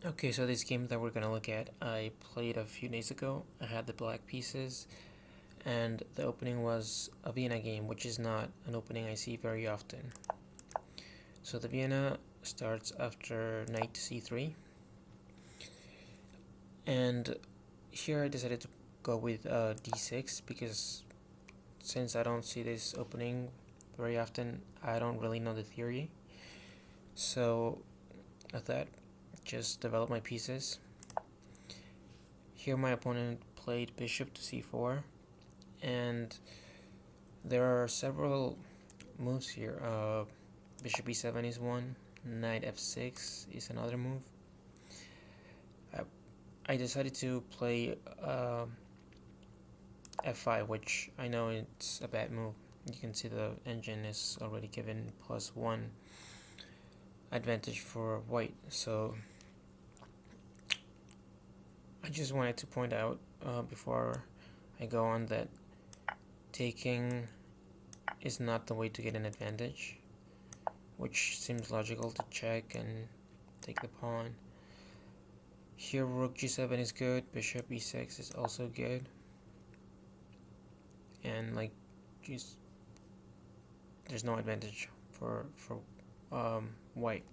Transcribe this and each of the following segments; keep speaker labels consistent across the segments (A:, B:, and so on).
A: Okay, so this game that we're gonna look at, I played a few days ago. I had the black pieces, and the opening was a Vienna game, which is not an opening I see very often. So the Vienna starts after knight to c3, and here I decided to go with d6 because since I don't see this opening very often, I don't really know the theory. So I thought, just develop my pieces. Here my opponent played bishop to c4, and there are several moves here. Bishop e7 is one, knight f6 is another move. I decided to play f5, which I know it's a bad move. You can see the engine is already given +1 advantage for white, so I just wanted to point out before I go on that taking is not the way to get an advantage, which seems logical to check and take the pawn. Here rook g7 is good, bishop e6 is also good, and like just there's no advantage for white.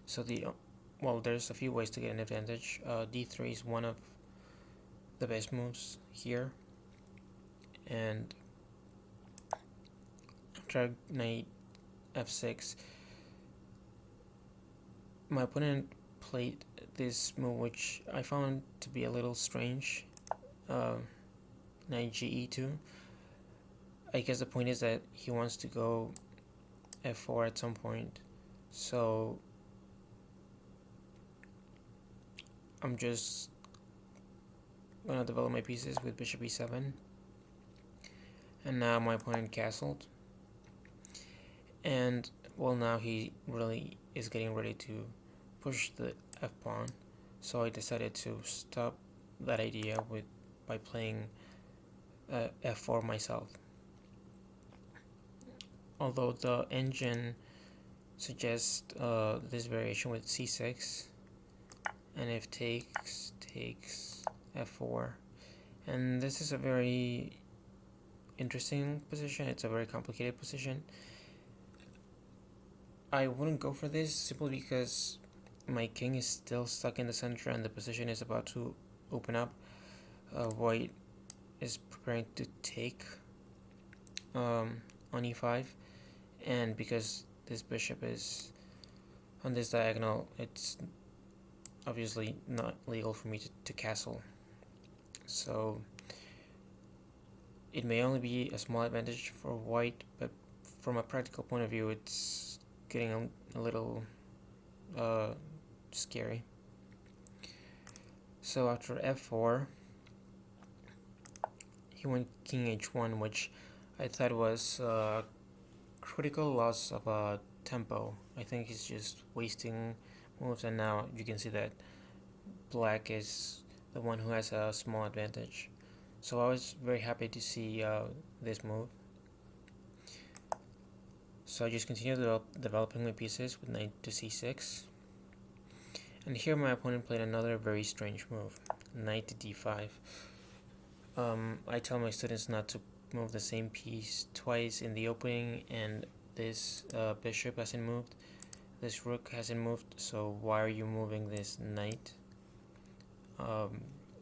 A: So there's a few ways to get an advantage. D3 is one of the best moves here, and after knight f6, my opponent played this move which I found to be a little strange. Knight ge2. I guess the point is that he wants to go f4 at some point, so I'm just gonna develop my pieces with bishop e7, and now my opponent castled, and well, now he really is getting ready to push the f pawn, so I decided to stop that idea by playing f4 myself. Although the engine suggests this variation with c6, and if takes f4, and this is a very interesting position. It's a very complicated position. I wouldn't go for this simply because my king is still stuck in the center and the position is about to open up. White is preparing to take on e5, and because this bishop is on this diagonal, it's obviously not legal for me to castle. So it may only be a small advantage for white, but from a practical point of view, it's getting a little scary. So after f4, he went king h1, which I thought was a critical loss of tempo. I think he's just wasting moves, and now you can see that black is the one who has a small advantage. So I was very happy to see this move. So I just continue developing my pieces with knight to c6. And here my opponent played another very strange move, knight to d5. I tell my students not to move the same piece twice in the opening, and this bishop hasn't moved, this rook hasn't moved, so why are you moving this knight?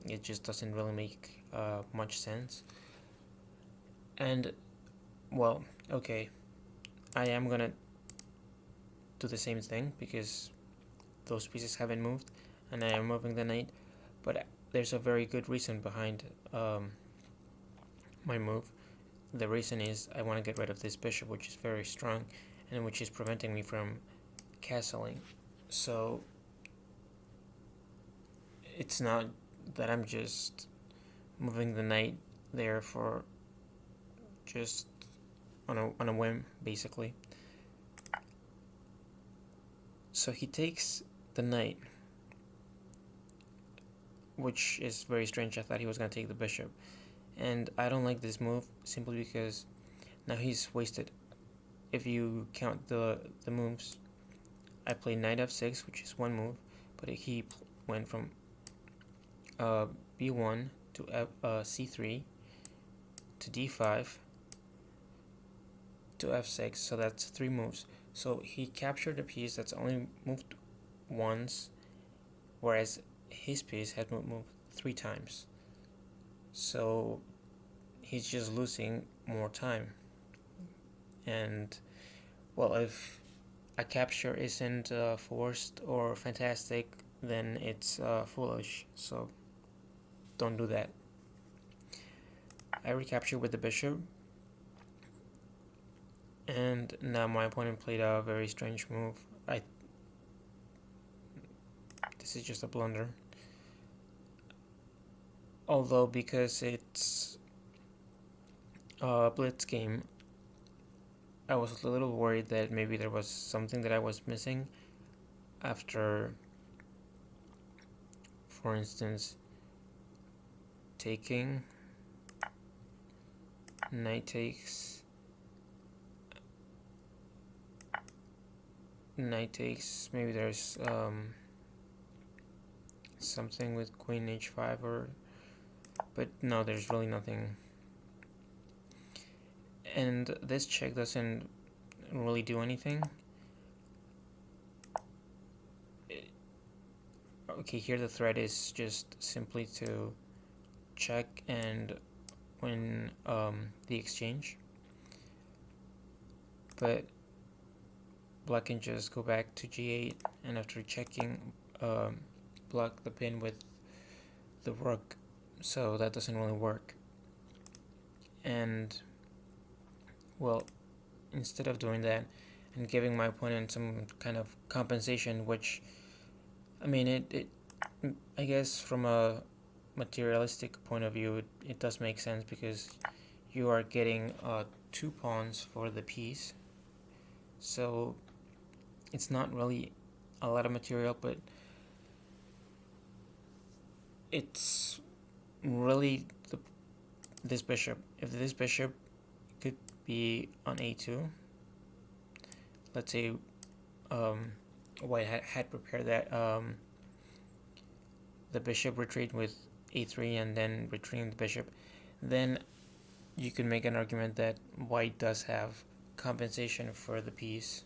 A: It just doesn't really make much sense. And well, okay, I am gonna do the same thing because those pieces haven't moved and I am moving the knight, but there's a very good reason behind my move. The reason is I want to get rid of this bishop, which is very strong and which is preventing me from castling. So it's not that I'm just moving the knight there for just on a whim, basically. So he takes the knight, which is very strange. I thought he was going to take the bishop, and I don't like this move simply because now he's wasted. If you count the moves, I play knight f6, which is one move, but he went from b1 to c3 to d5 to f6, so that's 3 moves. So he captured a piece that's only moved once, whereas his piece had moved 3 times. So he's just losing more time. And well, if a capture isn't forced or fantastic, then it's foolish. So don't do that. I recapture with the bishop, and now my opponent played a very strange move. This is just a blunder. Although because it's a blitz game, I was a little worried that maybe there was something that I was missing after, for instance, taking, knight takes, maybe there's something with queen h5, or but no, there's really nothing. And this check doesn't really do anything. Okay, here the threat is just simply to check and win the exchange, but black can just go back to g8, and after checking, block the pin with the rook, so that doesn't really work. And well, instead of doing that and giving my opponent some kind of compensation, which I mean, it I guess from a materialistic point of view, it does make sense, because you are getting 2 pawns for the piece, so it's not really a lot of material, but it's really this bishop. If this bishop could be on a2, let's say white had prepared that the bishop retreat with a3 and then retreating the bishop, then you can make an argument that white does have compensation for the piece,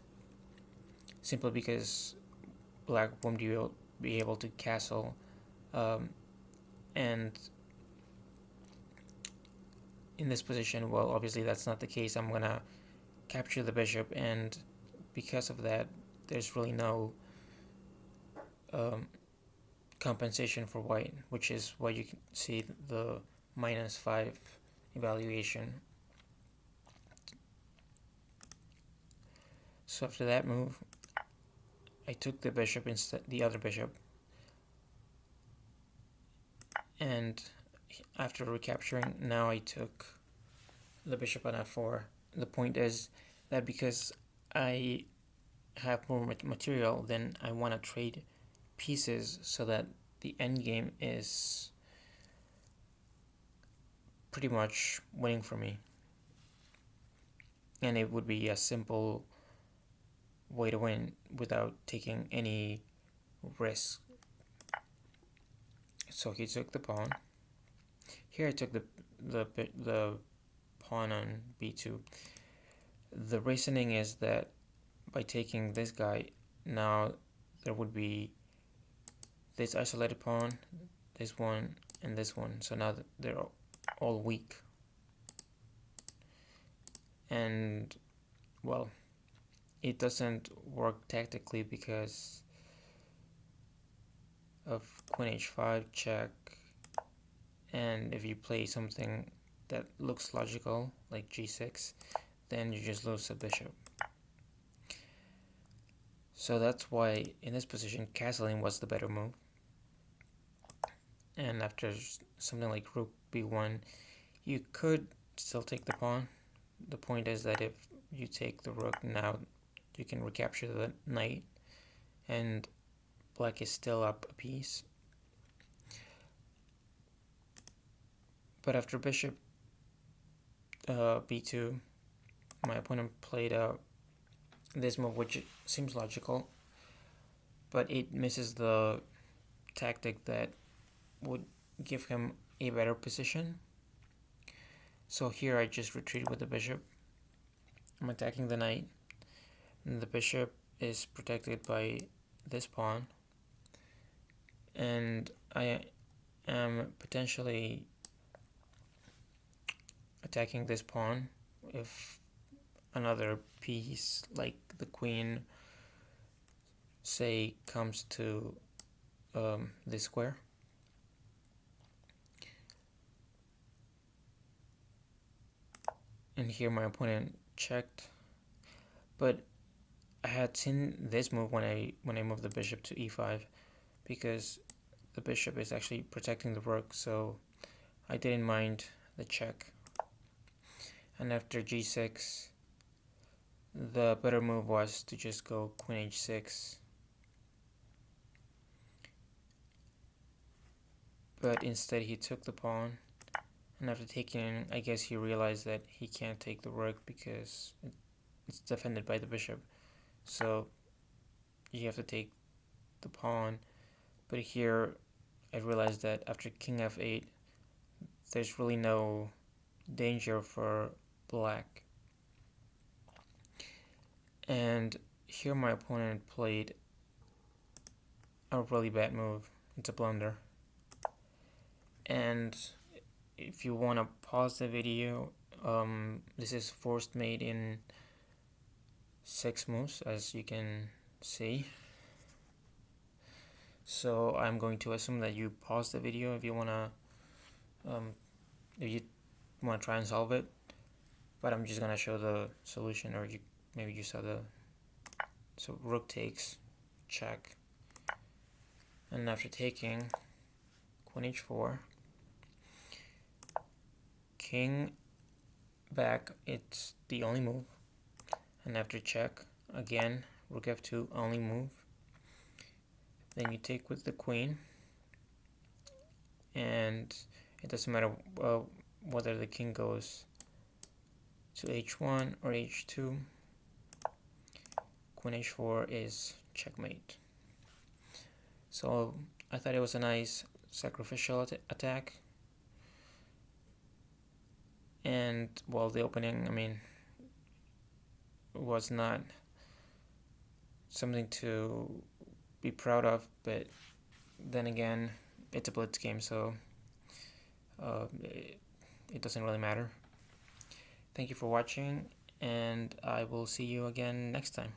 A: simply because black won't be able to castle, and in this position, well, obviously that's not the case. I'm gonna capture the bishop, and because of that, there's really no compensation for white, which is why you can see the -5 evaluation. So after that move, I took the bishop instead, the other bishop, and after recapturing, now I took the bishop on f4. The point is that because I have more material, then I want to trade pieces so that the endgame is pretty much winning for me, and it would be a simple way to win without taking any risk. So he took the pawn. Here I took the pawn on b2. The reasoning is that by taking this guy, now there would be this isolated pawn, this one, and this one. So now they're all weak. And well, it doesn't work tactically because of queen h5 check, and if you play something that looks logical like g6, then you just lose a bishop. So that's why in this position castling was the better move. And after something like rook b1, you could still take the pawn. The point is that if you take the rook, now you can recapture the knight, and black is still up a piece. But after bishop b2, my opponent played this move, which seems logical, but it misses the tactic that would give him a better position. So here I just retreat with the bishop. I'm attacking the knight, and the bishop is protected by this pawn, and I am potentially attacking this pawn if another piece like the queen, say, comes to this square. And here my opponent checked, but I had seen this move when I moved the bishop to e5, because the bishop is actually protecting the rook, so I didn't mind the check. And after g6, the better move was to just go queen h6. But instead he took the pawn, and after taking, I guess he realized that he can't take the rook because it's defended by the bishop. So you have to take the pawn. But here I realized that after king f8, there's really no danger for black. And here my opponent played a really bad move. It's a blunder. And if you want to pause the video, this is forced mate in 6 moves, as you can see. So I'm going to assume that you pause the video if you wanna try and solve it. But I'm just gonna show the solution, or maybe you saw the. So rook takes, check, and after taking, queen h4, king back, it's the only move, and after check, again, rook f2, only move. Then you take with the queen, and it doesn't matter whether the king goes to h1 or h2. Queen h4 is checkmate. So I thought it was a nice sacrificial attack. And well, the opening, I mean, was not something to be proud of, but then again, it's a blitz game, so it doesn't really matter. Thank you for watching, and I will see you again next time.